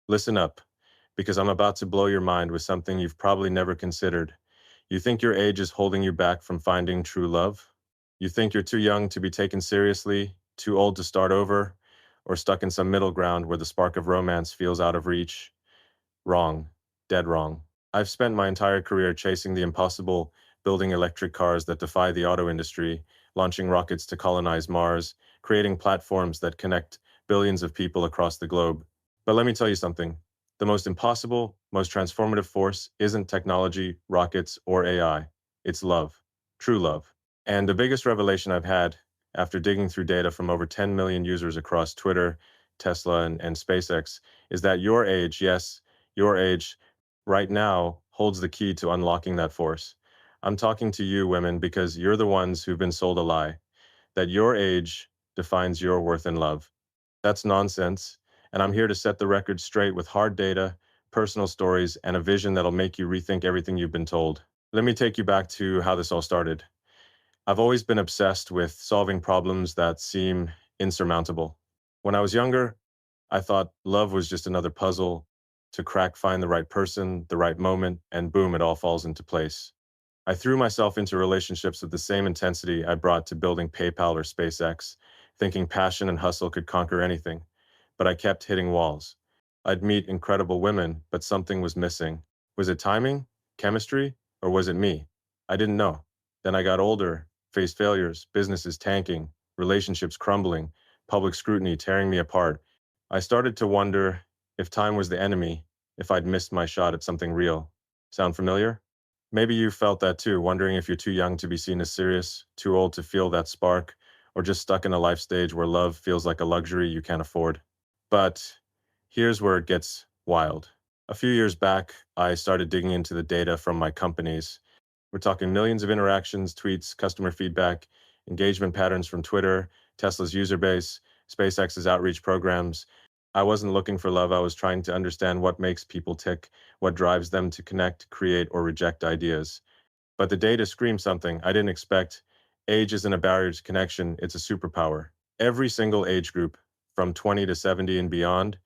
Listen up, because I'm about to blow your mind with something you've probably never considered. You think your age is holding you back from finding true love? You think you're too young to be taken seriously, too old to start over, or stuck in some middle ground where the spark of romance feels out of reach? Wrong. Dead wrong. I've spent my entire career chasing the impossible, building electric cars that defy the auto industry, launching rockets to colonize Mars, creating platforms that connect billions of people across the globe. But let me tell you something. The most impossible, most transformative force isn't technology, rockets, or AI. It's love. True love. And the biggest revelation I've had after digging through data from over 10 million users across Twitter, Tesla, and SpaceX is that your age, yes, your age right now holds the key to unlocking that force. I'm talking to you, women, because you're the ones who've been sold a lie that your age defines your worth in love. That's nonsense, and I'm here to set the record straight with hard data, personal stories, and a vision that'll make you rethink everything you've been told. Let me take you back to how this all started. I've always been obsessed with solving problems that seem insurmountable. When I was younger, I thought love was just another puzzle to crack, find the right person, the right moment, and boom, it all falls into place. I threw myself into relationships with the same intensity I brought to building PayPal or SpaceX, thinking passion and hustle could conquer anything. But I kept hitting walls. I'd meet incredible women, but something was missing. Was it timing, chemistry, or was it me? I didn't know. Then I got older, faced failures, businesses tanking, relationships crumbling, public scrutiny tearing me apart. I started to wonder if time was the enemy, if I'd missed my shot at something real. Sound familiar? Maybe you felt that too, wondering if you're too young to be seen as serious, too old to feel that spark, or just stuck in a life stage where love feels like a luxury you can't afford. But here's where it gets wild. A few years back, I started digging into the data from my companies. We're talking millions of interactions, tweets, customer feedback, engagement patterns from Twitter, Tesla's user base, SpaceX's outreach programs. I wasn't looking for love. I was trying to understand what makes people tick, what drives them to connect, create, or reject ideas. But the data screamed something I didn't expect. Age isn't a barrier to connection, it's a superpower. Every single age group, from 20 to 70 and beyond,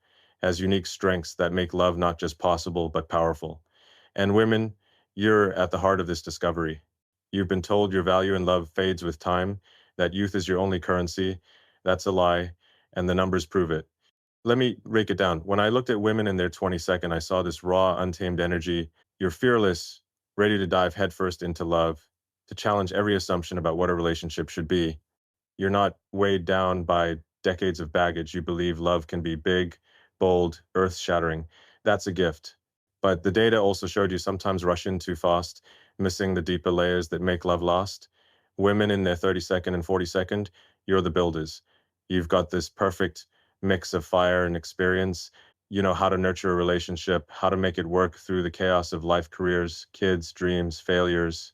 has unique strengths that make love not just possible, but powerful. And women, you're at the heart of this discovery. You've been told your value in love fades with time, that youth is your only currency. That's a lie, and the numbers prove it. Let me break it down. When I looked at women in their 22nd, I saw this raw, untamed energy. You're fearless, ready to dive headfirst into love, to challenge every assumption about what a relationship should be. You're not weighed down by decades of baggage. You believe love can be big, bold, earth-shattering. That's a gift. But the data also showed you sometimes rush in too fast, missing the deeper layers that make love last. Women in their 32nd and 42nd, you're the builders. You've got this perfect mix of fire and experience. You know how to nurture a relationship, how to make it work through the chaos of life, careers, kids, dreams, failures.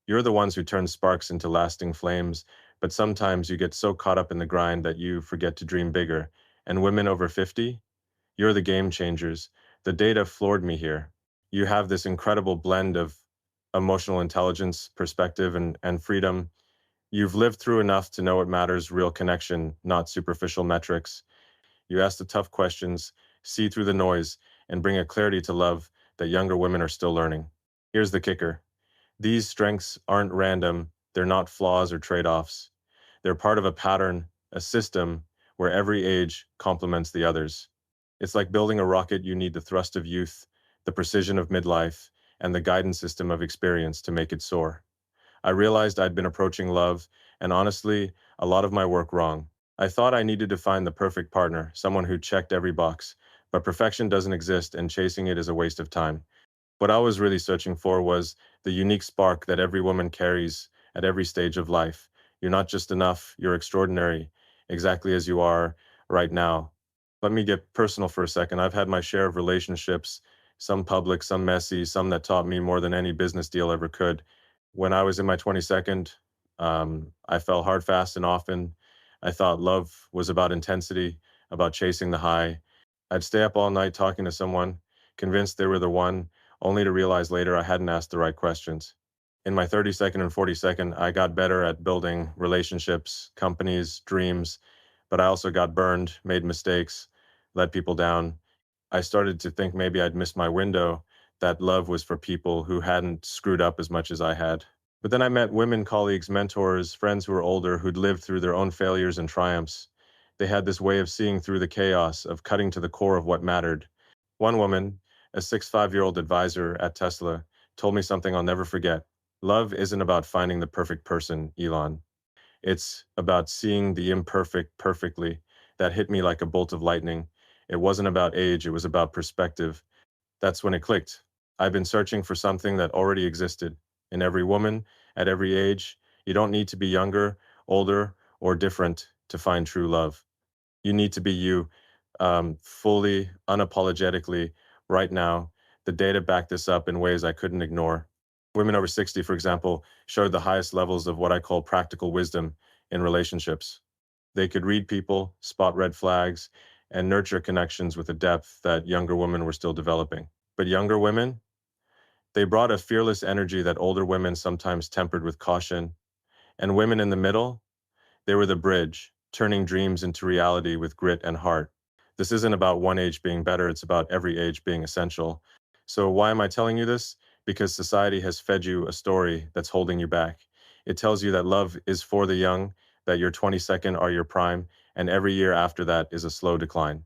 You're the ones who turn sparks into lasting flames, but sometimes you get so caught up in the grind that you forget to dream bigger. And women over 50, you're the game changers. The data floored me here. You have this incredible blend of emotional intelligence, perspective, and freedom. You've lived through enough to know what matters, real connection, not superficial metrics. You ask the tough questions, see through the noise, and bring a clarity to love that younger women are still learning. Here's the kicker. These strengths aren't random, they're not flaws or trade-offs. They're part of a pattern, a system where every age complements the others. It's like building a rocket. You need the thrust of youth, the precision of midlife, and the guidance system of experience to make it soar. I realized I'd been approaching love, and honestly, a lot of my work wrong. I thought I needed to find the perfect partner, someone who checked every box, but perfection doesn't exist and chasing it is a waste of time. What I was really searching for was the unique spark that every woman carries at every stage of life. You're not just enough, you're extraordinary, exactly as you are right now. Let me get personal for a second. I've had my share of relationships, some public, some messy, some that taught me more than any business deal ever could. When I was in my 22nd, I fell hard, fast, and often. I thought love was about intensity, about chasing the high. I'd stay up all night talking to someone, convinced they were the one, only to realize later I hadn't asked the right questions. In my 32nd and 42nd, I got better at building relationships, companies, dreams, but I also got burned, made mistakes, let people down. I started to think maybe I'd missed my window, that love was for people who hadn't screwed up as much as I had. But then I met women colleagues, mentors, friends who were older who'd lived through their own failures and triumphs. They had this way of seeing through the chaos, of cutting to the core of what mattered. One woman, a 65-year-old advisor at Tesla, told me something I'll never forget. Love isn't about finding the perfect person, Elon. It's about seeing the imperfect perfectly. That hit me like a bolt of lightning. It wasn't about age, it was about perspective. That's when it clicked. I've been searching for something that already existed. In every woman, at every age, you don't need to be younger, older, or different to find true love. You need to be you, fully, unapologetically, right now. The data back this up in ways I couldn't ignore. Women over 60, for example, showed the highest levels of what I call practical wisdom in relationships. They could read people, spot red flags, and nurture connections with a depth that younger women were still developing. But younger women, they brought a fearless energy that older women sometimes tempered with caution. And women in the middle, they were the bridge, turning dreams into reality with grit and heart. This isn't about one age being better, it's about every age being essential. So, why am I telling you this? Because society has fed you a story that's holding you back. It tells you that love is for the young, that your 22nd are your prime, and every year after that is a slow decline.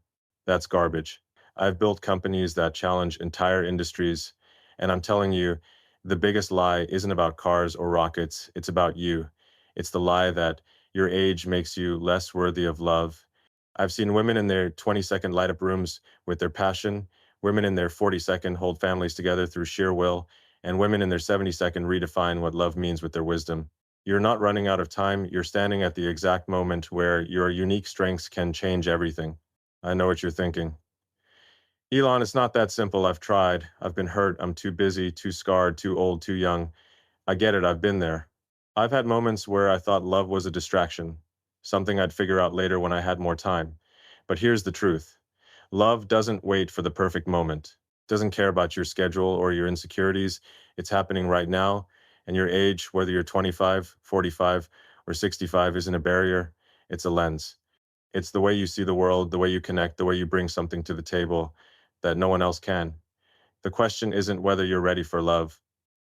That's garbage. I've built companies that challenge entire industries, and I'm telling you, the biggest lie isn't about cars or rockets, it's about you. It's the lie that your age makes you less worthy of love. I've seen women in their 20-second light up rooms with their passion, women in their 40-second hold families together through sheer will, and women in their 70-second redefine what love means with their wisdom. You're not running out of time, you're standing at the exact moment where your unique strengths can change everything. I know what you're thinking. Elon, it's not that simple. I've tried. I've been hurt. I'm too busy, too scarred, too old, too young. I get it, I've been there. I've had moments where I thought love was a distraction, something I'd figure out later when I had more time. But here's the truth. Love doesn't wait for the perfect moment. It doesn't care about your schedule or your insecurities. It's happening right now, and your age, whether you're 25, 45, or 65, isn't a barrier. It's a lens. It's the way you see the world, the way you connect, the way you bring something to the table that no one else can. The question isn't whether you're ready for love.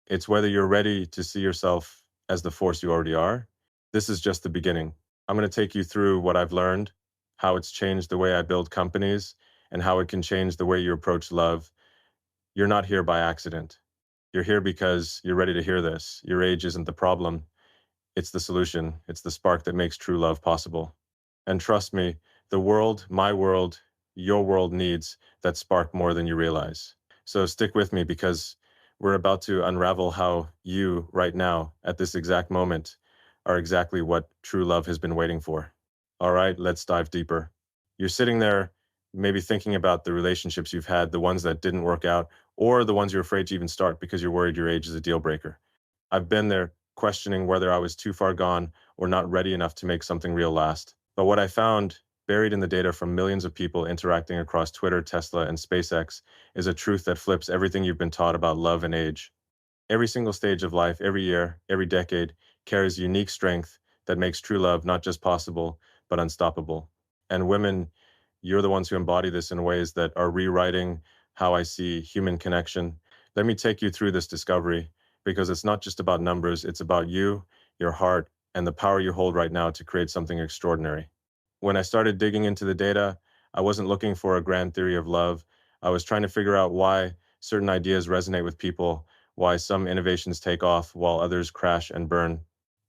It's whether you're ready to see yourself as the force you already are. This is just the beginning. I'm going to take you through what I've learned, how it's changed the way I build companies, and how it can change the way you approach love. You're not here by accident. You're here because you're ready to hear this. Your age isn't the problem, it's the solution. It's the spark that makes true love possible. And trust me, the world, my world, your world needs that spark more than you realize. So stick with me because we're about to unravel how you, right now, at this exact moment, are exactly what true love has been waiting for. All right, let's dive deeper. You're sitting there, maybe thinking about the relationships you've had, the ones that didn't work out, or the ones you're afraid to even start because you're worried your age is a deal breaker. I've been there questioning whether I was too far gone or not ready enough to make something real last. But what I found, buried in the data from millions of people interacting across Twitter, Tesla, and SpaceX, is a truth that flips everything you've been taught about love and age. Every single stage of life, every year, every decade, carries unique strength that makes true love not just possible, but unstoppable. And women, you're the ones who embody this in ways that are rewriting how I see human connection. Let me take you through this discovery because it's not just about numbers, it's about you, your heart, and the power you hold right now to create something extraordinary. When I started digging into the data, I wasn't looking for a grand theory of love. I was trying to figure out why certain ideas resonate with people, why some innovations take off while others crash and burn.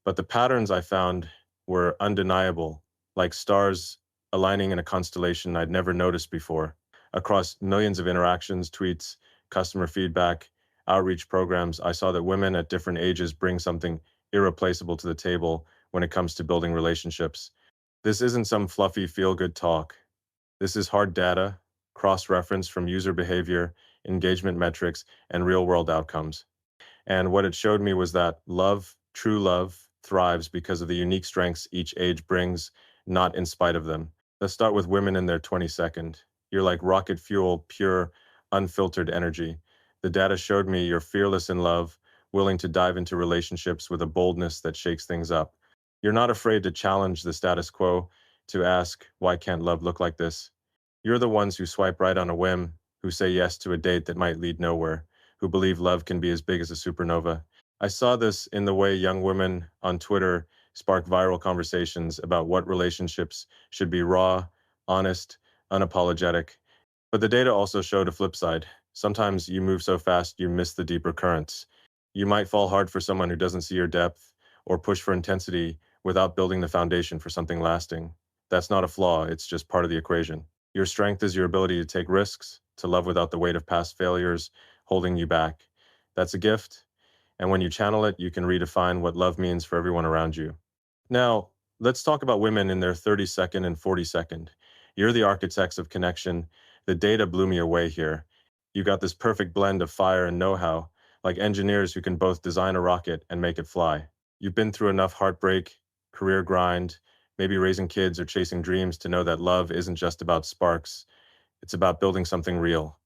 But the patterns I found were undeniable, like stars aligning in a constellation I'd never noticed before. Across millions of interactions, tweets, customer feedback, outreach programs, I saw that women at different ages bring something irreplaceable to the table when it comes to building relationships. This isn't some fluffy feel-good talk. This is hard data, cross-reference from user behavior, engagement metrics, and real-world outcomes. And what it showed me was that love, true love, thrives because of the unique strengths each age brings, not in spite of them. Let's start with women in their 22nd. You're like rocket fuel, pure, unfiltered energy. The data showed me you're fearless in love, willing to dive into relationships with a boldness that shakes things up. You're not afraid to challenge the status quo, to ask, why can't love look like this? You're the ones who swipe right on a whim, who say yes to a date that might lead nowhere, who believe love can be as big as a supernova. I saw this in the way young women on Twitter spark viral conversations about what relationships should be: raw, honest, unapologetic. But the data also showed a flip side. Sometimes you move so fast you miss the deeper currents. You might fall hard for someone who doesn't see your depth, or push for intensity without building the foundation for something lasting. That's not a flaw, it's just part of the equation. Your strength is your ability to take risks, to love without the weight of past failures holding you back. That's a gift, and when you channel it, you can redefine what love means for everyone around you. Now, let's talk about women in their 32nd and 42nd. You're the architects of connection. The data blew me away here. You got this perfect blend of fire and know-how, like engineers who can both design a rocket and make it fly. You've been through enough heartbreak, career grind, maybe raising kids or chasing dreams to know that love isn't just about sparks, it's about building something real.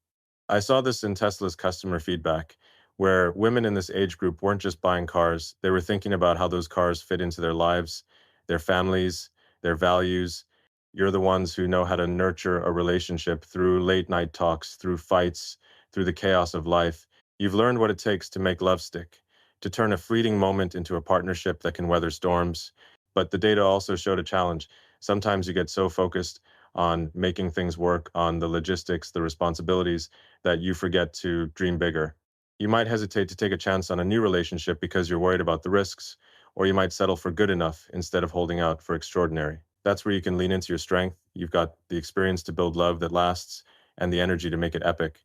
I saw this in Tesla's customer feedback, where women in this age group weren't just buying cars, they were thinking about how those cars fit into their lives, their families, their values. You're the ones who know how to nurture a relationship through late night talks, through fights, through the chaos of life. You've learned what it takes to make love stick, to turn a fleeting moment into a partnership that can weather storms. But the data also showed a challenge. Sometimes you get so focused on making things work, on the logistics, the responsibilities, that you forget to dream bigger. You might hesitate to take a chance on a new relationship because you're worried about the risks, or you might settle for good enough instead of holding out for extraordinary. That's where you can lean into your strength. You've got the experience to build love that lasts and the energy to make it epic.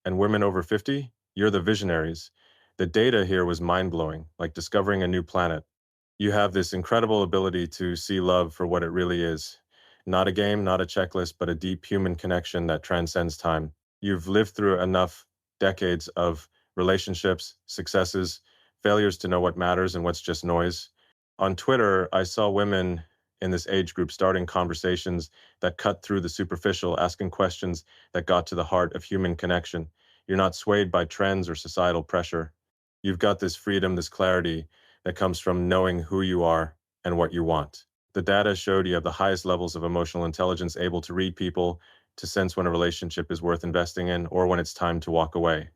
And women over 50, you're the visionaries. The data here was mind blowing, like discovering a new planet. You have this incredible ability to see love for what it really is. Not a game, not a checklist, but a deep human connection that transcends time. You've lived through enough decades of relationships, successes, failures to know what matters and what's just noise. On Twitter, I saw women in this age group starting conversations that cut through the superficial, asking questions that got to the heart of human connection. You're not swayed by trends or societal pressure. You've got this freedom, this clarity that comes from knowing who you are and what you want. The data showed you have the highest levels of emotional intelligence, able to read people, to sense when a relationship is worth investing in or when it's time to walk away.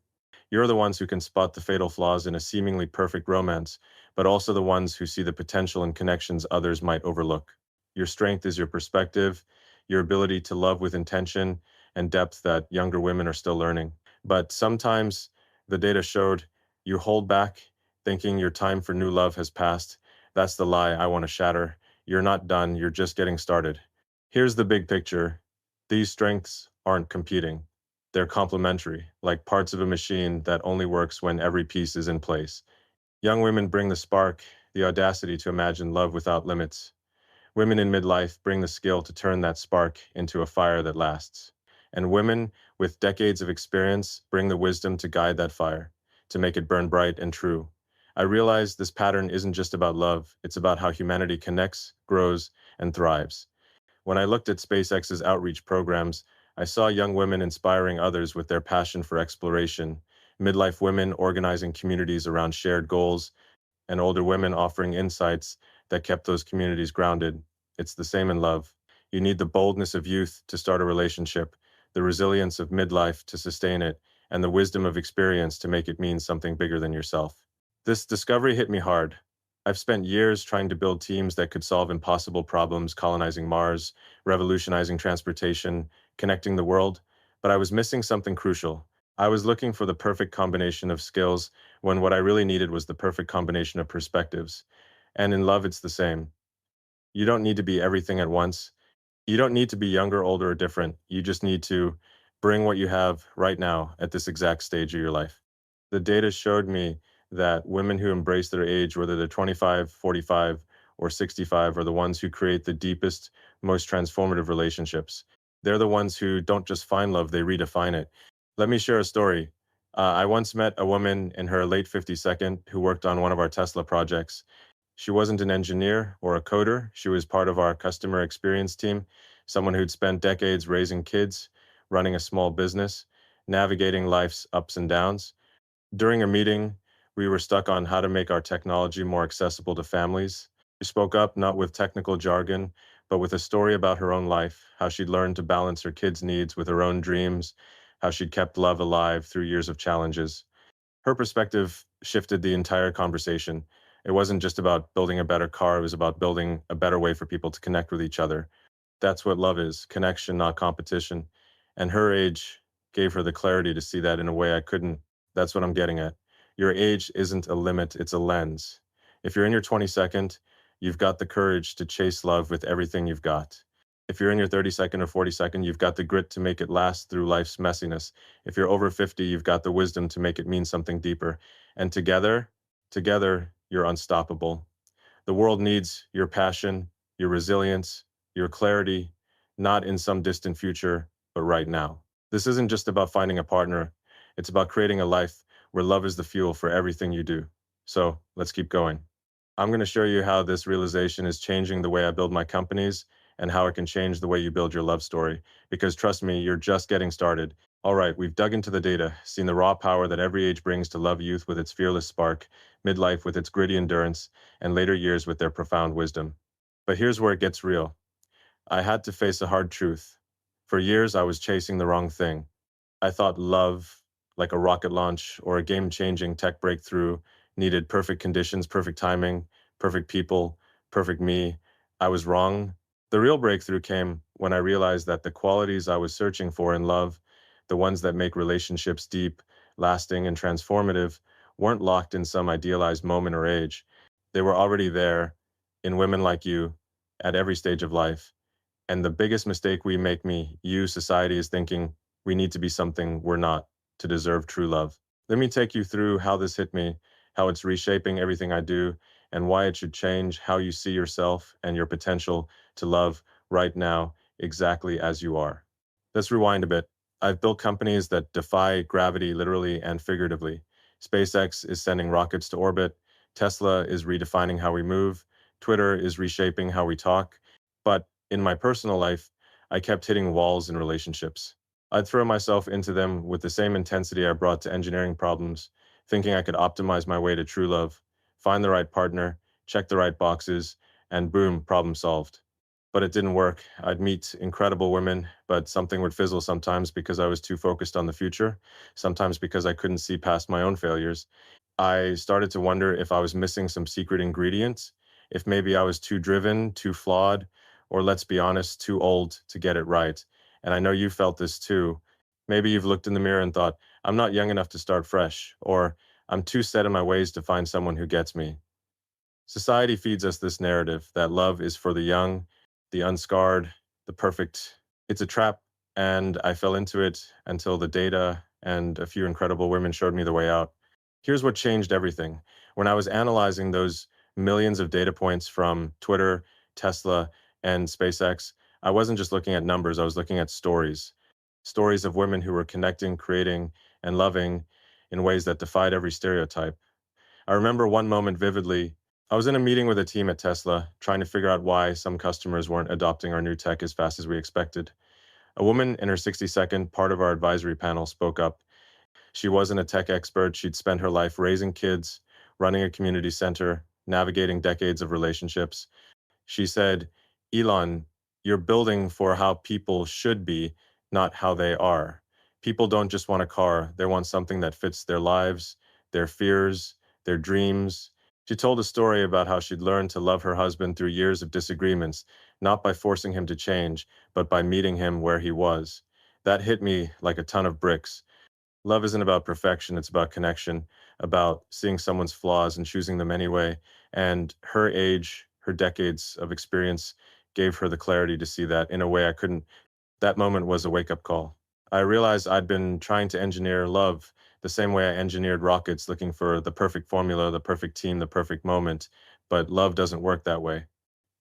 You're the ones who can spot the fatal flaws in a seemingly perfect romance, but also the ones who see the potential in connections others might overlook. Your strength is your perspective, your ability to love with intention and depth that younger women are still learning. But sometimes the data showed you hold back, thinking your time for new love has passed. That's the lie I want to shatter. You're not done, you're just getting started. Here's the big picture. These strengths aren't competing. They're complementary, like parts of a machine that only works when every piece is in place. Young women bring the spark, the audacity to imagine love without limits. Women in midlife bring the skill to turn that spark into a fire that lasts. And women with decades of experience bring the wisdom to guide that fire, to make it burn bright and true. I realize this pattern isn't just about love, it's about how humanity connects, grows, and thrives. When I looked at SpaceX's outreach programs, I saw young women inspiring others with their passion for exploration, midlife women organizing communities around shared goals, and older women offering insights that kept those communities grounded. It's the same in love. You need the boldness of youth to start a relationship, the resilience of midlife to sustain it, and the wisdom of experience to make it mean something bigger than yourself. This discovery hit me hard. I've spent years trying to build teams that could solve impossible problems, colonizing Mars, revolutionizing transportation, connecting the world, but I was missing something crucial. I was looking for the perfect combination of skills when what I really needed was the perfect combination of perspectives. And in love, it's the same. You don't need to be everything at once. You don't need to be younger, older, or different. You just need to bring what you have right now at this exact stage of your life. The data showed me that women who embrace their age, whether they're 25, 45, or 65, are the ones who create the deepest, most transformative relationships. They're the ones who don't just find love, they redefine it. Let me share a story. I once met a woman in her late 52nd who worked on one of our Tesla projects. She wasn't an engineer or a coder. She was part of our customer experience team, someone who'd spent decades raising kids, running a small business, navigating life's ups and downs. During a meeting, we were stuck on how to make our technology more accessible to families. We spoke up not with technical jargon, but with a story about her own life, how she'd learned to balance her kids' needs with her own dreams, how she'd kept love alive through years of challenges. Her perspective shifted the entire conversation. It wasn't just about building a better car, it was about building a better way for people to connect with each other. That's what love is, connection, not competition. And her age gave her the clarity to see that in a way I couldn't. That's what I'm getting at. Your age isn't a limit, it's a lens. If you're in your 22nd, you've got the courage to chase love with everything you've got. If you're in your 32nd or 42nd, you've got the grit to make it last through life's messiness. If you're over 50, you've got the wisdom to make it mean something deeper. And together, you're unstoppable. The world needs your passion, your resilience, your clarity, not in some distant future, but right now. This isn't just about finding a partner, it's about creating a life where love is the fuel for everything you do. So let's keep going. I'm going to show you how this realization is changing the way I build my companies and how it can change the way you build your love story. Because trust me, you're just getting started. All right, we've dug into the data, seen the raw power that every age brings to love youth with its fearless spark, midlife with its gritty endurance, and later years with their profound wisdom. But here's where it gets real. I had to face a hard truth. For years, I was chasing the wrong thing. I thought love, like a rocket launch or a game changing tech breakthrough, needed perfect conditions, perfect timing, perfect people, perfect me. I was wrong. The real breakthrough came when I realized that the qualities I was searching for in love, the ones that make relationships deep, lasting, and transformative, weren't locked in some idealized moment or age. They were already there in women like you at every stage of life. And the biggest mistake we make, you, society, is thinking we need to be something we're not to deserve true love. Let me take you through how this hit me, how it's reshaping everything I do, and why it should change how you see yourself and your potential to love right now, exactly as you are. Let's rewind a bit. I've built companies that defy gravity literally and figuratively. SpaceX is sending rockets to orbit. Tesla is redefining how we move. Twitter is reshaping how we talk. But in my personal life, I kept hitting walls in relationships. I'd throw myself into them with the same intensity I brought to engineering problems, thinking I could optimize my way to true love, find the right partner, check the right boxes, and boom, problem solved. But it didn't work. I'd meet incredible women, but something would fizzle sometimes because I was too focused on the future, sometimes because I couldn't see past my own failures. I started to wonder if I was missing some secret ingredients, if maybe I was too driven, too flawed, or let's be honest, too old to get it right. And I know you felt this too. Maybe you've looked in the mirror and thought, I'm not young enough to start fresh, or I'm too set in my ways to find someone who gets me. Society feeds us this narrative that love is for the young, the unscarred, the perfect. It's a trap, and I fell into it until the data and a few incredible women showed me the way out. Here's what changed everything. When I was analyzing those millions of data points from Twitter, Tesla, and SpaceX, I wasn't just looking at numbers, I was looking at stories. Stories of women who were connecting, creating, and loving in ways that defied every stereotype. I remember one moment vividly. I was in a meeting with a team at Tesla, trying to figure out why some customers weren't adopting our new tech as fast as we expected. A woman in her 62nd part of our advisory panel spoke up. She wasn't a tech expert. She'd spent her life raising kids, running a community center, navigating decades of relationships. She said, Elon, you're building for how people should be, not how they are. People don't just want a car, they want something that fits their lives, their fears, their dreams. She told a story about how she'd learned to love her husband through years of disagreements, not by forcing him to change, but by meeting him where he was. That hit me like a ton of bricks. Love isn't about perfection, it's about connection, about seeing someone's flaws and choosing them anyway. And her age, her decades of experience gave her the clarity to see that in a way I couldn't. That moment was a wake up call. I realized I'd been trying to engineer love the same way I engineered rockets, looking for the perfect formula, the perfect team, the perfect moment. But love doesn't work that way.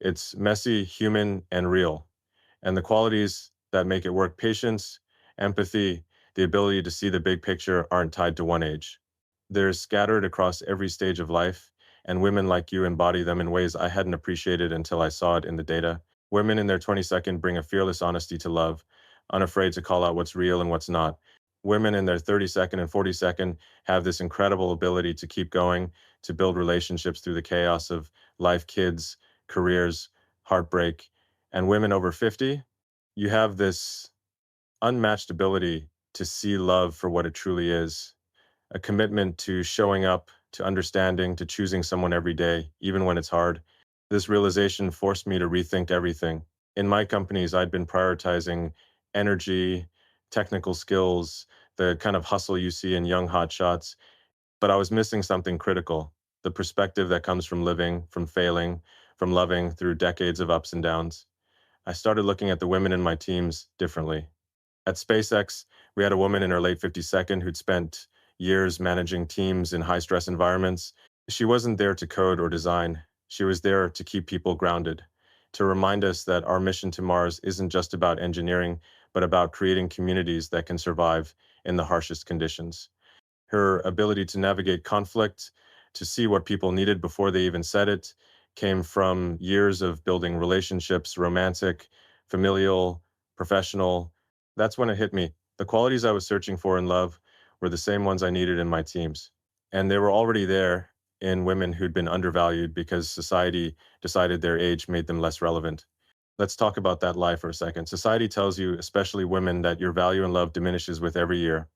It's messy, human, and real. And the qualities that make it work, patience, empathy, the ability to see the big picture, aren't tied to one age. They're scattered across every stage of life, and women like you embody them in ways I hadn't appreciated until I saw it in the data. Women in their 22nd bring a fearless honesty to love, unafraid to call out what's real and what's not. Women in their 32nd and 42nd have this incredible ability to keep going, to build relationships through the chaos of life, kids, careers, heartbreak, And women over 50, you have this unmatched ability to see love for what it truly is, a commitment to showing up, to understanding, to choosing someone every day, even when it's hard. This realization forced me to rethink everything. In my companies, I'd been prioritizing energy, technical skills, the kind of hustle you see in young hotshots, but I was missing something critical, the perspective that comes from living, from failing, from loving through decades of ups and downs. I started looking at the women in my teams differently. At SpaceX, we had a woman in her late 52nd who'd spent years managing teams in high stress environments. She wasn't there to code or design. She was there to keep people grounded, to remind us that our mission to Mars isn't just about engineering, but about creating communities that can survive in the harshest conditions. Her ability to navigate conflict, to see what people needed before they even said it, came from years of building relationships, romantic, familial, professional. That's when it hit me. The qualities I was searching for in love were the same ones I needed in my teams. And they were already there in women who'd been undervalued because society decided their age made them less relevant. Let's talk about that lie for a second. Society tells you, especially women, that your value in love diminishes with every year,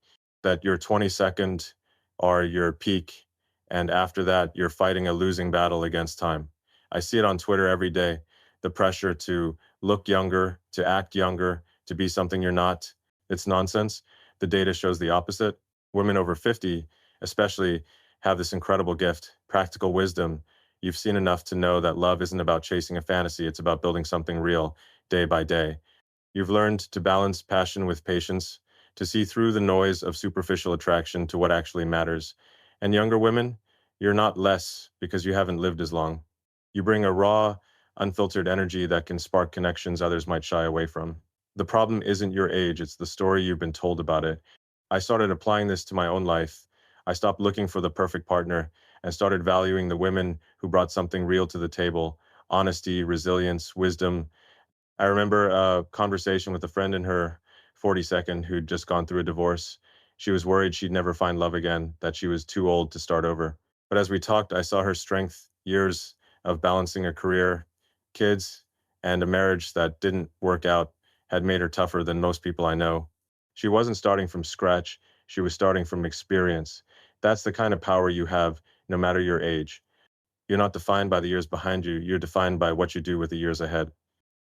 that your 22nd are your peak, and after that, you're fighting a losing battle against time. I see it on Twitter every day, the pressure to look younger, to act younger, to be something you're not. It's nonsense. The data shows the opposite. Women over 50, especially, have this incredible gift, practical wisdom. You've seen enough to know that love isn't about chasing a fantasy, it's about building something real day by day. You've learned to balance passion with patience, to see through the noise of superficial attraction to what actually matters. And younger women, you're not less because you haven't lived as long. You bring a raw, unfiltered energy that can spark connections others might shy away from. The problem isn't your age, it's the story you've been told about it. I started applying this to my own life. I stopped looking for the perfect partner and started valuing the women who brought something real to the table: honesty, resilience, wisdom. I remember a conversation with a friend in her 42nd who'd just gone through a divorce. She was worried she'd never find love again, that she was too old to start over. But as we talked, I saw her strength, years of balancing a career, kids, and a marriage that didn't work out had made her tougher than most people I know. She wasn't starting from scratch, she was starting from experience. That's the kind of power you have no matter your age. You're not defined by the years behind you, you're defined by what you do with the years ahead.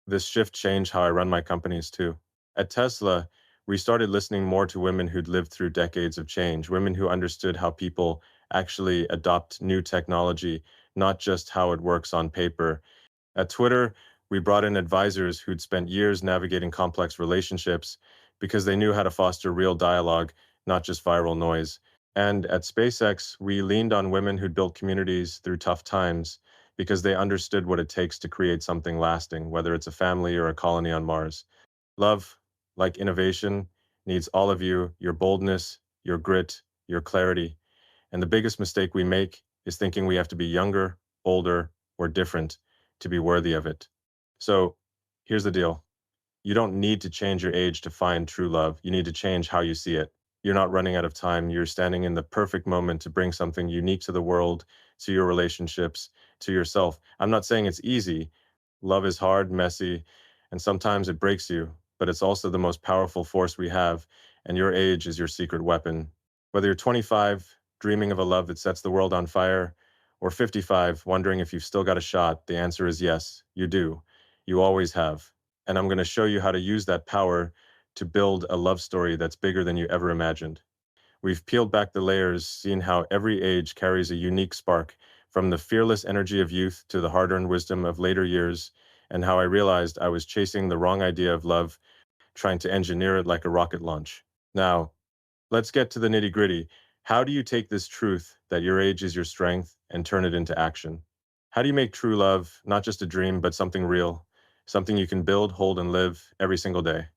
This shift changed how I run my companies too. At Tesla, we started listening more to women who'd lived through decades of change, women who understood how people actually adopt new technology, not just how it works on paper. At Twitter, we brought in advisors who'd spent years navigating complex relationships because they knew how to foster real dialogue, not just viral noise. And at SpaceX, we leaned on women who'd built communities through tough times because they understood what it takes to create something lasting, whether it's a family or a colony on Mars. Love, like innovation, needs all of you, your boldness, your grit, your clarity. And the biggest mistake we make is thinking we have to be younger, older, or different to be worthy of it. So here's the deal. You don't need to change your age to find true love. You need to change how you see it. You're not running out of time. You're standing in the perfect moment to bring something unique to the world, to your relationships, to yourself. I'm not saying it's easy. Love is hard, messy, and sometimes it breaks you, but it's also the most powerful force we have, and your age is your secret weapon. Whether you're 25, dreaming of a love that sets the world on fire, or 55, wondering if you've still got a shot, the answer is yes, you do. You always have. And I'm going to show you how to use that power to build a love story that's bigger than you ever imagined. We've peeled back the layers, seen how every age carries a unique spark, from the fearless energy of youth to the hard-earned wisdom of later years, and how I realized I was chasing the wrong idea of love, trying to engineer it like a rocket launch. Now, let's get to the nitty-gritty. How do you take this truth that your age is your strength and turn it into action? How do you make true love not just a dream, but something real, something you can build, hold, and live every single day?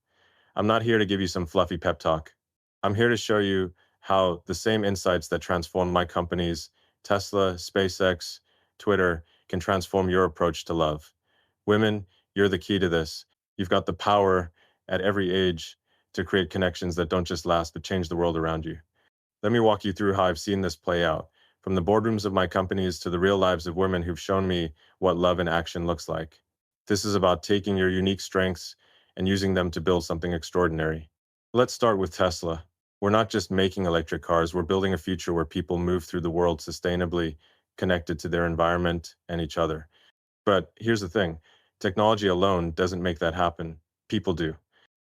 I'm not here to give you some fluffy pep talk. I'm here to show you how the same insights that transformed my companies, Tesla, SpaceX, Twitter, can transform your approach to love. Women, you're the key to this. You've got the power at every age to create connections that don't just last, but change the world around you. Let me walk you through how I've seen this play out, from the boardrooms of my companies to the real lives of women who've shown me what love in action looks like. This is about taking your unique strengths and using them to build something extraordinary. Let's start with Tesla. We're not just making electric cars, we're building a future where people move through the world sustainably, connected to their environment and each other. But here's the thing, technology alone doesn't make that happen. People do.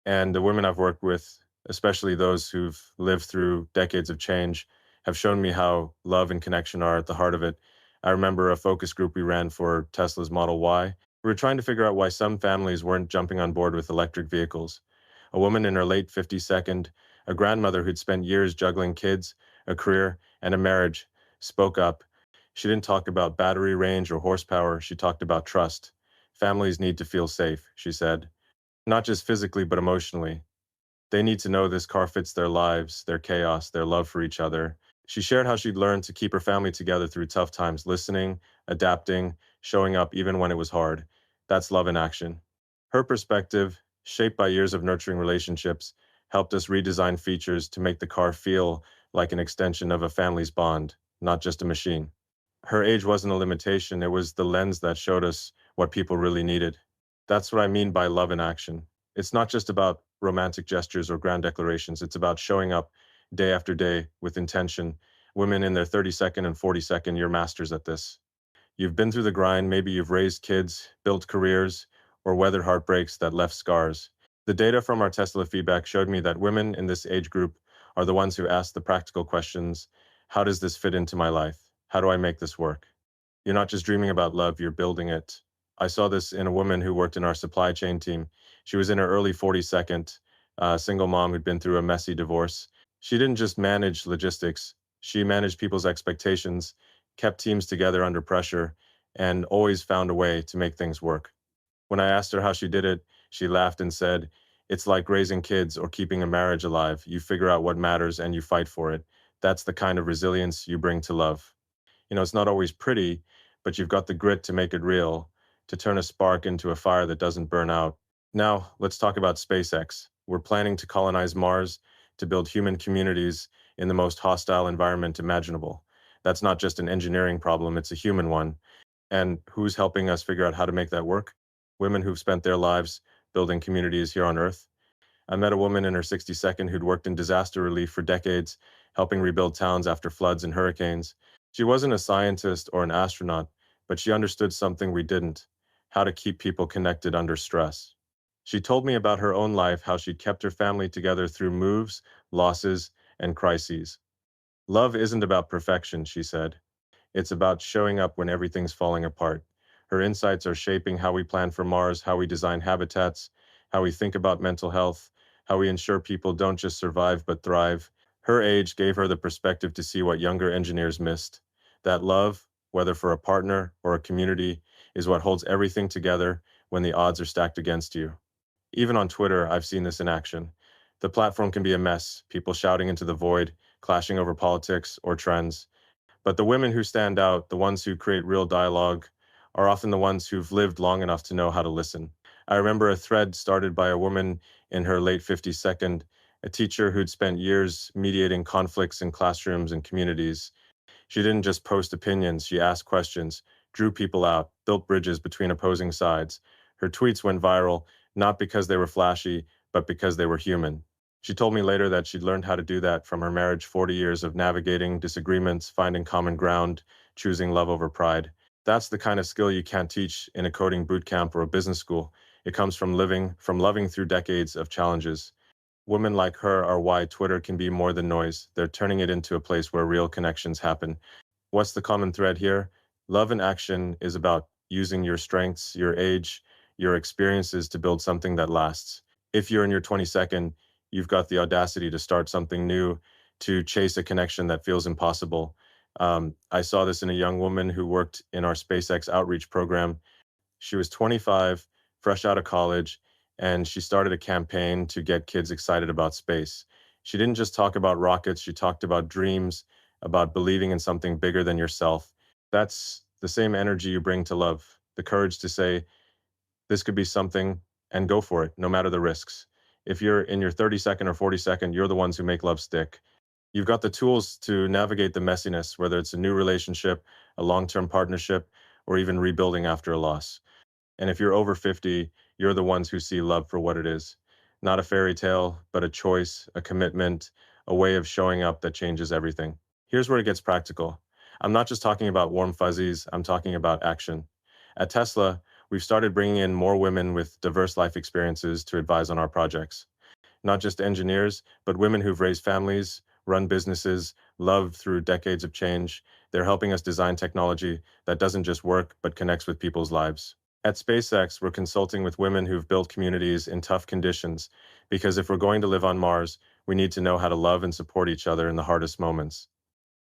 And the women I've worked with, especially those who've lived through decades of change, have shown me how love and connection are at the heart of it. I remember a focus group we ran for Tesla's Model Y. We were trying to figure out why some families weren't jumping on board with electric vehicles. A woman in her late 50s second, a grandmother who'd spent years juggling kids, a career, and a marriage, spoke up. She didn't talk about battery range or horsepower, she talked about trust. Families need to feel safe, she said, not just physically, but emotionally. They need to know this car fits their lives, their chaos, their love for each other. She shared how she'd learned to keep her family together through tough times, listening, adapting, showing up even when it was hard. That's love in action. Her perspective, shaped by years of nurturing relationships, helped us redesign features to make the car feel like an extension of a family's bond, not just a machine. Her age wasn't a limitation, it was the lens that showed us what people really needed. That's what I mean by love in action. It's not just about romantic gestures or grand declarations, it's about showing up day after day with intention. Women in their 32nd and 42nd, you're masters at this. You've been through the grind, maybe you've raised kids, built careers, or weathered heartbreaks that left scars. The data from our Tesla feedback showed me that women in this age group are the ones who ask the practical questions. How does this fit into my life? How do I make this work? You're not just dreaming about love, you're building it. I saw this in a woman who worked in our supply chain team. She was in her early 42nd, a single mom who'd been through a messy divorce. She didn't just manage logistics, she managed people's expectations, kept teams together under pressure, and always found a way to make things work. When I asked her how she did it, she laughed and said, "It's like raising kids or keeping a marriage alive. You figure out what matters and you fight for it. That's the kind of resilience you bring to love." It's not always pretty, but you've got the grit to make it real, to turn a spark into a fire that doesn't burn out. Now, let's talk about SpaceX. We're planning to colonize Mars, to build human communities in the most hostile environment imaginable. That's not just an engineering problem, it's a human one. And who's helping us figure out how to make that work? Women who've spent their lives building communities here on Earth. I met a woman in her 62nd who'd worked in disaster relief for decades, helping rebuild towns after floods and hurricanes. She wasn't a scientist or an astronaut, but she understood something we didn't: how to keep people connected under stress. She told me about her own life, how she'd kept her family together through moves, losses, and crises. Love isn't about perfection, she said. It's about showing up when everything's falling apart. Her insights are shaping how we plan for Mars, how we design habitats, how we think about mental health, how we ensure people don't just survive but thrive. Her age gave her the perspective to see what younger engineers missed. That love, whether for a partner or a community, is what holds everything together when the odds are stacked against you. Even on Twitter, I've seen this in action. The platform can be a mess, people shouting into the void, clashing over politics or trends. But the women who stand out, the ones who create real dialogue, are often the ones who've lived long enough to know how to listen. I remember a thread started by a woman in her late 50s second, a teacher who'd spent years mediating conflicts in classrooms and communities. She didn't just post opinions, she asked questions, drew people out, built bridges between opposing sides. Her tweets went viral, not because they were flashy, but because they were human. She told me later that she'd learned how to do that from her marriage, 40 years of navigating disagreements, finding common ground, choosing love over pride. That's the kind of skill you can't teach in a coding boot camp or a business school. It comes from loving through decades of challenges. Women like her are why Twitter can be more than noise. They're turning it into a place where real connections happen. What's the common thread here? Love in action is about using your strengths, your age, your experiences to build something that lasts. If you're in your 22nd, you've got the audacity to start something new, to chase a connection that feels impossible. I saw this in a young woman who worked in our SpaceX outreach program. She was 25, fresh out of college, and she started a campaign to get kids excited about space. She didn't just talk about rockets, she talked about dreams, about believing in something bigger than yourself. That's the same energy you bring to love, the courage to say, this could be something, and go for it, no matter the risks. If you're in your 32nd or 42nd, you're the ones who make love stick. You've got the tools to navigate the messiness, whether it's a new relationship, a long term partnership, or even rebuilding after a loss. And if you're over 50, you're the ones who see love for what it is. Not a fairy tale, but a choice, a commitment, a way of showing up that changes everything. Here's where it gets practical. I'm not just talking about warm fuzzies, I'm talking about action. At Tesla, we've started bringing in more women with diverse life experiences to advise on our projects. Not just engineers, but women who've raised families, run businesses, loved through decades of change. They're helping us design technology that doesn't just work, but connects with people's lives. At SpaceX, we're consulting with women who've built communities in tough conditions, because if we're going to live on Mars, we need to know how to love and support each other in the hardest moments.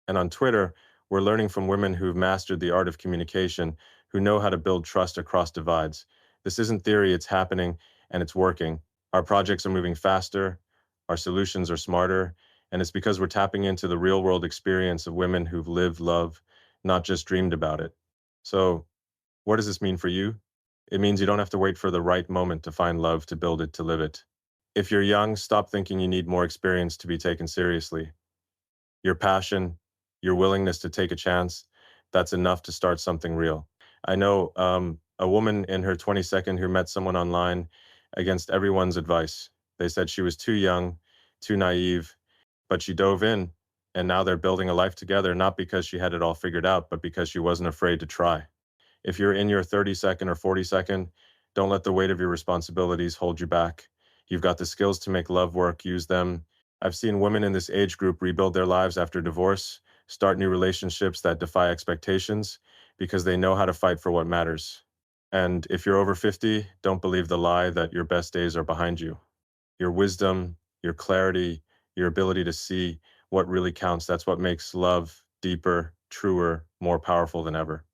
And on Twitter, we're learning from women who've mastered the art of communication, who know how to build trust across divides. This isn't theory, it's happening, and it's working. Our projects are moving faster, our solutions are smarter, and it's because we're tapping into the real world experience of women who've lived love, not just dreamed about it. So, what does this mean for you? It means you don't have to wait for the right moment to find love, to build it, to live it. If you're young, stop thinking you need more experience to be taken seriously. Your passion, your willingness to take a chance, that's enough to start something real. I know a woman in her 22nd who met someone online against everyone's advice. They said she was too young, too naive, but she dove in, and now they're building a life together, not because she had it all figured out, but because she wasn't afraid to try. If you're in your 32nd or 42nd, don't let the weight of your responsibilities hold you back. You've got the skills to make love work, use them. I've seen women in this age group rebuild their lives after divorce, start new relationships that defy expectations because they know how to fight for what matters. And if you're over 50, don't believe the lie that your best days are behind you. Your wisdom, your clarity, your ability to see what really counts, that's what makes love deeper, truer, more powerful than ever.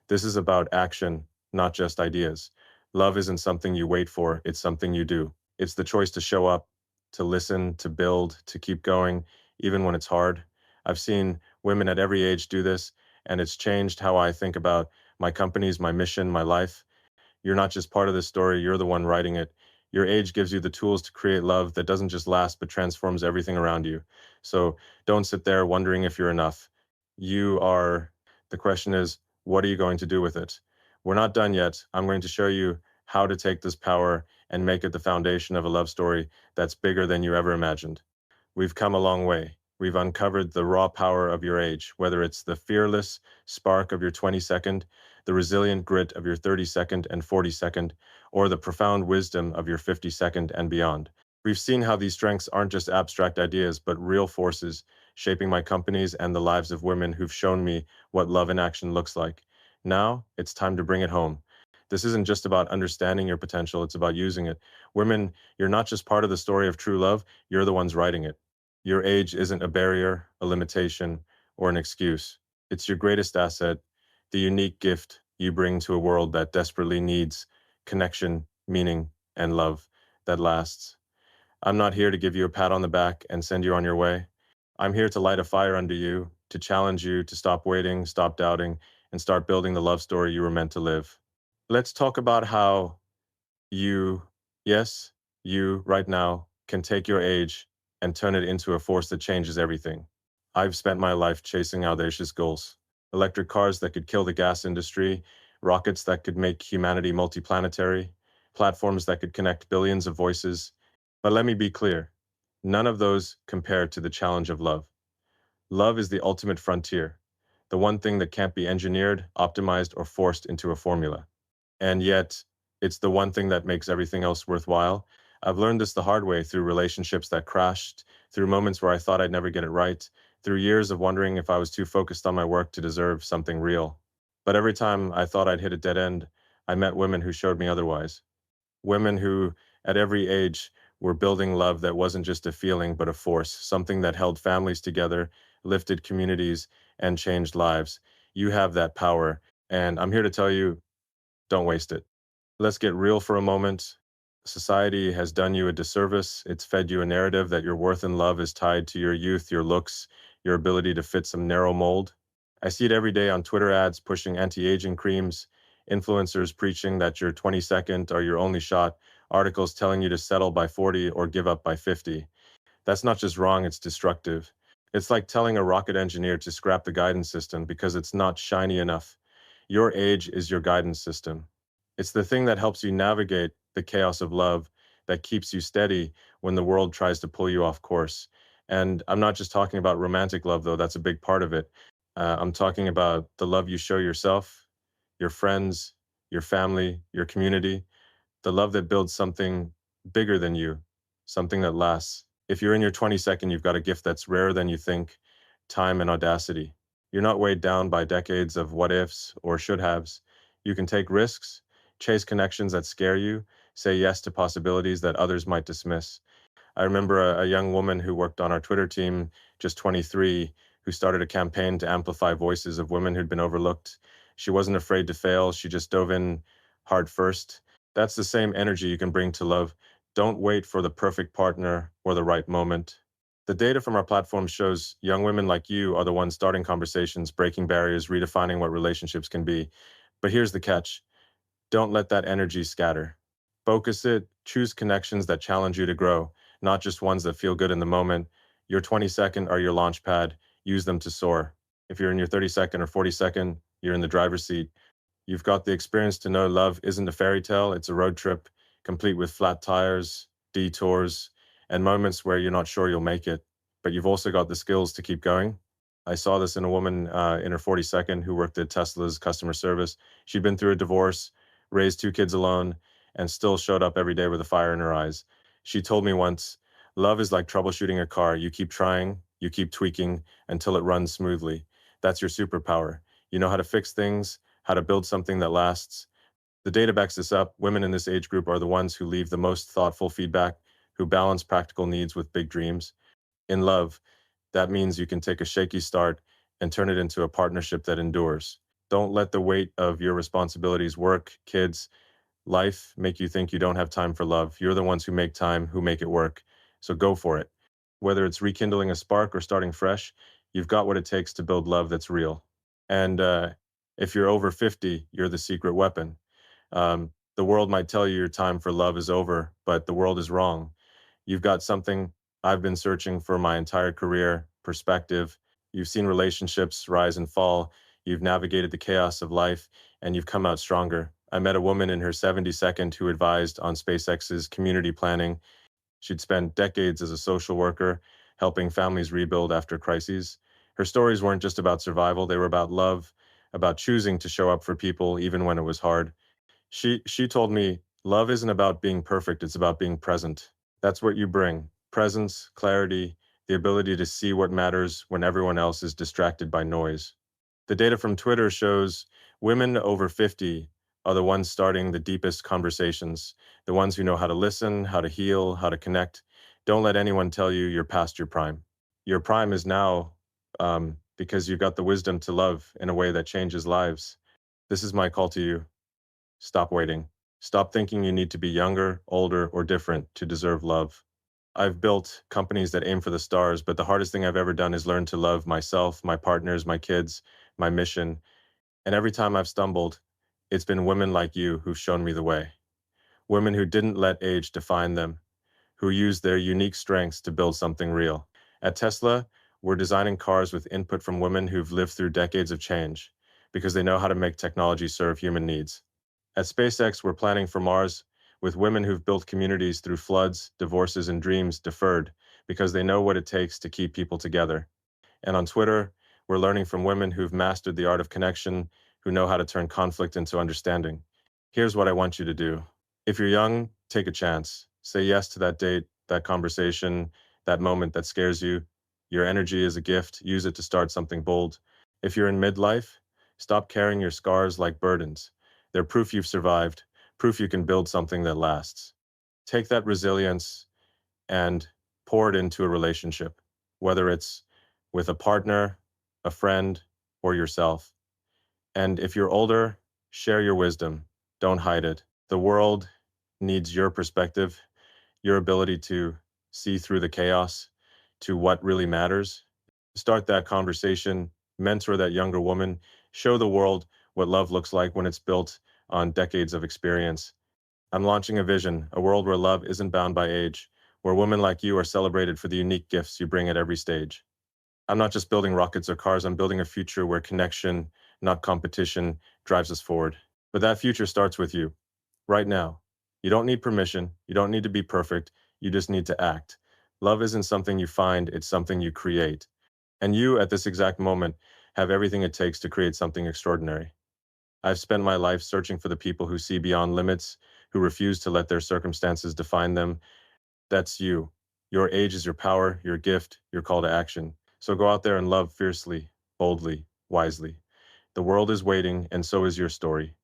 This is about action, not just ideas. Love isn't something you wait for, it's something you do. It's the choice to show up, to listen, to build, to keep going, even when it's hard. I've seen women at every age do this, and it's changed how I think about my companies, my mission, my life. You're not just part of the story, you're the one writing it. Your age gives you the tools to create love that doesn't just last, but transforms everything around you. So don't sit there wondering if you're enough. You are, the question is, what are you going to do with it? We're not done yet. I'm going to show you how to take this power and make it the foundation of a love story that's bigger than you ever imagined. We've come a long way. We've uncovered the raw power of your age, whether it's the fearless spark of your 22nd, the resilient grit of your 32nd and 42nd, or the profound wisdom of your 52nd and beyond. We've seen how these strengths aren't just abstract ideas, but real forces shaping my companies and the lives of women who've shown me what love in action looks like. Now, it's time to bring it home. This isn't just about understanding your potential, it's about using it. Women, you're not just part of the story of true love, you're the ones writing it. Your age isn't a barrier, a limitation, or an excuse. It's your greatest asset, the unique gift you bring to a world that desperately needs connection, meaning, and love that lasts. I'm not here to give you a pat on the back and send you on your way. I'm here to light a fire under you, to challenge you to stop waiting, stop doubting, and start building the love story you were meant to live. Let's talk about how you, yes, you right now can take your age and turn it into a force that changes everything. I've spent my life chasing audacious goals. Electric cars that could kill the gas industry, rockets that could make humanity multiplanetary, platforms that could connect billions of voices. But let me be clear, none of those compare to the challenge of love. Love is the ultimate frontier, the one thing that can't be engineered, optimized, or forced into a formula. And yet, it's the one thing that makes everything else worthwhile. I've learned this the hard way through relationships that crashed, through moments where I thought I'd never get it right, through years of wondering if I was too focused on my work to deserve something real. But every time I thought I'd hit a dead end, I met women who showed me otherwise. Women who, at every age, were building love that wasn't just a feeling, but a force, something that held families together, lifted communities, and changed lives. You have that power, and I'm here to tell you, don't waste it. Let's get real for a moment. Society has done you a disservice. It's fed you a narrative that your worth and love is tied to your youth, your looks, your ability to fit some narrow mold. I see it every day on Twitter ads pushing anti-aging creams, influencers preaching that your 22nd are your only shot, articles telling you to settle by 40 or give up by 50. That's not just wrong, it's destructive. It's like telling a rocket engineer to scrap the guidance system because it's not shiny enough. Your age is your guidance system. It's the thing that helps you navigate the chaos of love, that keeps you steady when the world tries to pull you off course. And I'm not just talking about romantic love, though, that's a big part of it. I'm talking about the love you show yourself, your friends, your family, your community, the love that builds something bigger than you, something that lasts. If you're in your 22nd, you've got a gift that's rarer than you think: time and audacity. You're not weighed down by decades of what ifs or should haves. You can take risks, chase connections that scare you, say yes to possibilities that others might dismiss. I remember a young woman who worked on our Twitter team, just 23, who started a campaign to amplify voices of women who'd been overlooked. She wasn't afraid to fail. She just dove in hard first. That's the same energy you can bring to love. Don't wait for the perfect partner or the right moment. The data from our platform shows young women like you are the ones starting conversations, breaking barriers, redefining what relationships can be. But here's the catch: don't let that energy scatter. Focus it, choose connections that challenge you to grow, not just ones that feel good in the moment. Your 22nd are your launch pad. Use them to soar. If you're in your 32nd or 42nd, you're in the driver's seat. You've got the experience to know love isn't a fairy tale, it's a road trip, complete with flat tires, detours, and moments where you're not sure you'll make it. But you've also got the skills to keep going. I saw this in a woman in her 42nd who worked at Tesla's customer service. She'd been through a divorce, raised two kids alone, and still showed up every day with a fire in her eyes. She told me once, love is like troubleshooting a car. You keep trying, you keep tweaking until it runs smoothly. That's your superpower. You know how to fix things, how to build something that lasts. The data backs this up. Women in this age group are the ones who leave the most thoughtful feedback, who balance practical needs with big dreams. In love, that means you can take a shaky start and turn it into a partnership that endures. Don't let the weight of your responsibilities, work, kids, life, make you think you don't have time for love. You're the ones who make time, who make it work. So go for it. Whether it's rekindling a spark or starting fresh, you've got what it takes to build love that's real. And if you're over 50, you're the secret weapon. The world might tell you your time for love is over, but the world is wrong. You've got something I've been searching for my entire career: perspective. You've seen relationships rise and fall. You've navigated the chaos of life, and you've come out stronger. I met a woman in her 72nd who advised on SpaceX's community planning. She'd spent decades as a social worker, helping families rebuild after crises. Her stories weren't just about survival, they were about love, about choosing to show up for people even when it was hard. She told me, love isn't about being perfect, it's about being present. That's what you bring: presence, clarity, the ability to see what matters when everyone else is distracted by noise. The data from Twitter shows women over 50 are the ones starting the deepest conversations, the ones who know how to listen, how to heal, how to connect. Don't let anyone tell you you're past your prime. Your prime is now, because you've got the wisdom to love in a way that changes lives. This is my call to you. Stop waiting. Stop thinking you need to be younger, older, or different to deserve love. I've built companies that aim for the stars, but the hardest thing I've ever done is learn to love myself, my partners, my kids, my mission. And every time I've stumbled, it's been women like you who've shown me the way. Women who didn't let age define them, who used their unique strengths to build something real. At Tesla, we're designing cars with input from women who've lived through decades of change, because they know how to make technology serve human needs. At SpaceX, we're planning for Mars with women who've built communities through floods, divorces, and dreams deferred, because they know what it takes to keep people together. And on Twitter, we're learning from women who've mastered the art of connection, who know how to turn conflict into understanding. Here's what I want you to do. If you're young, take a chance. Say yes to that date, that conversation, that moment that scares you. Your energy is a gift. Use it to start something bold. If you're in midlife, stop carrying your scars like burdens. They're proof you've survived, proof you can build something that lasts. Take that resilience and pour it into a relationship, whether it's with a partner, a friend, or yourself. And if you're older, share your wisdom. Don't hide it. The world needs your perspective, your ability to see through the chaos to what really matters. Start that conversation, mentor that younger woman, show the world what love looks like when it's built on decades of experience. I'm launching a vision, a world where love isn't bound by age, where women like you are celebrated for the unique gifts you bring at every stage. I'm not just building rockets or cars, I'm building a future where connection, not competition, drives us forward. But that future starts with you. right now. You don't need permission. You don't need to be perfect. You just need to act. Love isn't something you find, it's something you create. And you, at this exact moment, have everything it takes to create something extraordinary. I've spent my life searching for the people who see beyond limits, who refuse to let their circumstances define them. That's you. Your age is your power, your gift, your call to action. So go out there and love fiercely, boldly, wisely. The world is waiting, and so is your story.